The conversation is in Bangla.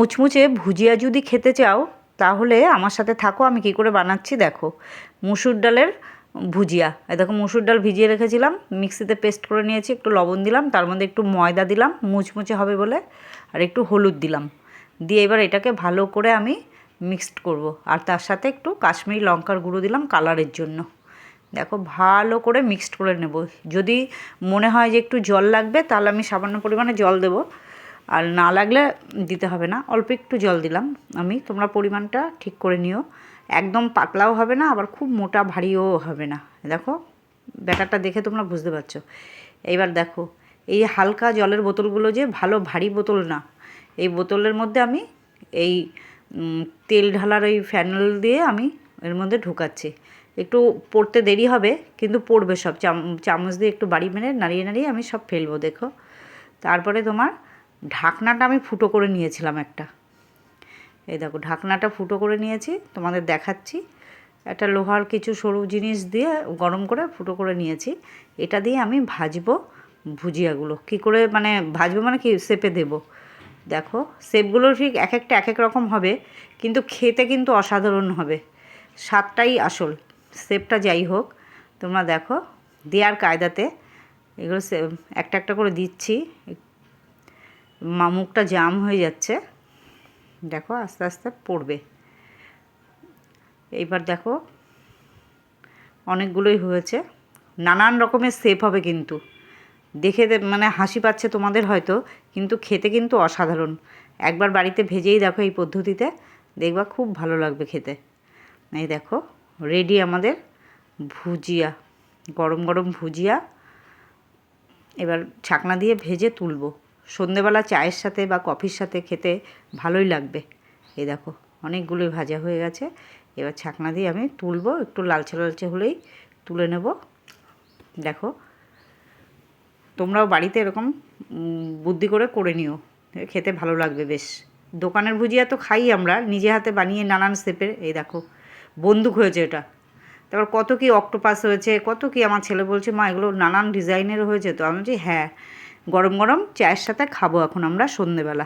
মুচমুচে ভুজিয়া যদি খেতে চাও তাহলে আমার সাথে থাকো, আমি কী করে বানাচ্ছি দেখো। মুসুর ডালের ভুজিয়া, এই দেখো মুসুর ডাল ভিজিয়ে রেখেছিলাম, মিক্সিতে পেস্ট করে নিয়েছি, একটু লবণ দিলাম, তার মধ্যে একটু ময়দা দিলাম মুচমুচে হবে বলে, আর একটু হলুদ দিলাম, দিয়ে এবার এটাকে ভালো করে আমি মিক্সড করব। আর তার সাথে একটু কাশ্মীরি লঙ্কার গুঁড়ো দিলাম কালারের জন্য। দেখো ভালো করে মিক্সড করে নেব। যদি মনে হয় যে একটু জল লাগবে তাহলে আমি সামান্য পরিমাণে জল দেব, আর না লাগলে দিতে হবে না, অল্প একটু জল দিলাম আমি। তোমরা পরিমাণটা ঠিক করে নিও, একদম পাতলাও হবে না আবার খুব মোটা ভারীও হবে না। দেখো ব্যাটারটা দেখে তোমরা বুঝতে পারছো। এইবার দেখো এই হালকা জলের বোতলগুলো যে ভালো ভারী বোতল না, এই বোতলের মধ্যে আমি এই তেল ঢালার ওই ফ্যানেল দিয়ে আমি এর মধ্যে ঢুকাচ্ছি। একটু পড়তে দেরি হবে কিন্তু পড়বে সব, চামচ দিয়ে একটু বাড়ি মেরে নাড়িয়ে নাড়িয়ে আমি সব ফেলবো। দেখো তারপরে তোমার ঢাকনাটা আমি ফুটো করে নিয়েছিলাম একটা, এই দেখো ঢাকনাটা ফুটো করে নিয়েছি, তোমাদের দেখাচ্ছি। একটা লোহার কিছু সরু জিনিস দিয়ে গরম করে ফুটো করে নিয়েছি, এটা দিয়ে আমি ভাজবো ভুজিয়াগুলো। কি করে মানে ভাজবো মানে কি শেপে দেব। দেখো শেপগুলো ঠিক এক একটা এক এক রকম হবে, কিন্তু খেতে কিন্তু অসাধারণ হবে, স্বাদটাই আসল, শেপটা যাই হোক। তোমরা দেখো দেওয়ার কায়দাতে এগুলো একটা একটা করে দিচ্ছি, মুখটা জাম হয়ে যাচ্ছে, দেখো আস্তে আস্তে পড়বে। এইবার দেখো অনেকগুলোই হয়েছে, নানান রকমের শেপ হবে, কিন্তু দেখে মানে হাসি পাচ্ছে তোমাদের হয়তো, কিন্তু খেতে কিন্তু অসাধারণ। একবার বাড়িতে ভেজেই দেখো এই পদ্ধতিতে, দেখবা খুব ভালো লাগবে খেতে। এই দেখো রেডি আমাদের ভুজিয়া, গরম গরম ভুজিয়া। এবার ছাকনা দিয়ে ভেজে তুলবো, সন্ধেবেলা চায়ের সাথে বা কফির সাথে খেতে ভালোই লাগবে। এই দেখো অনেকগুলোই ভাজা হয়ে গেছে, এবার ছাকনা দিয়ে আমি তুলবো, একটু লালচে লালচে হলেই তুলে নেব। দেখো তোমরাও বাড়িতে এরকম বুদ্ধি করে করে নিও, খেতে ভালো লাগবে বেশ। দোকানের ভুজিয়া তো খাই আমরা, নিজে হাতে বানিয়ে নানান শেপের। এই দেখো বন্দুক হয়েছে এটা, তারপর কত কি অক্টোপাস হয়েছে, কত কি। আমার ছেলে বলছে মা এগুলো নানান ডিজাইনের হয়েছে, তো আমি বলছি হ্যাঁ, গরম গরম চায়ের সাথে খাবো এখন আমরা সন্ধেবেলা।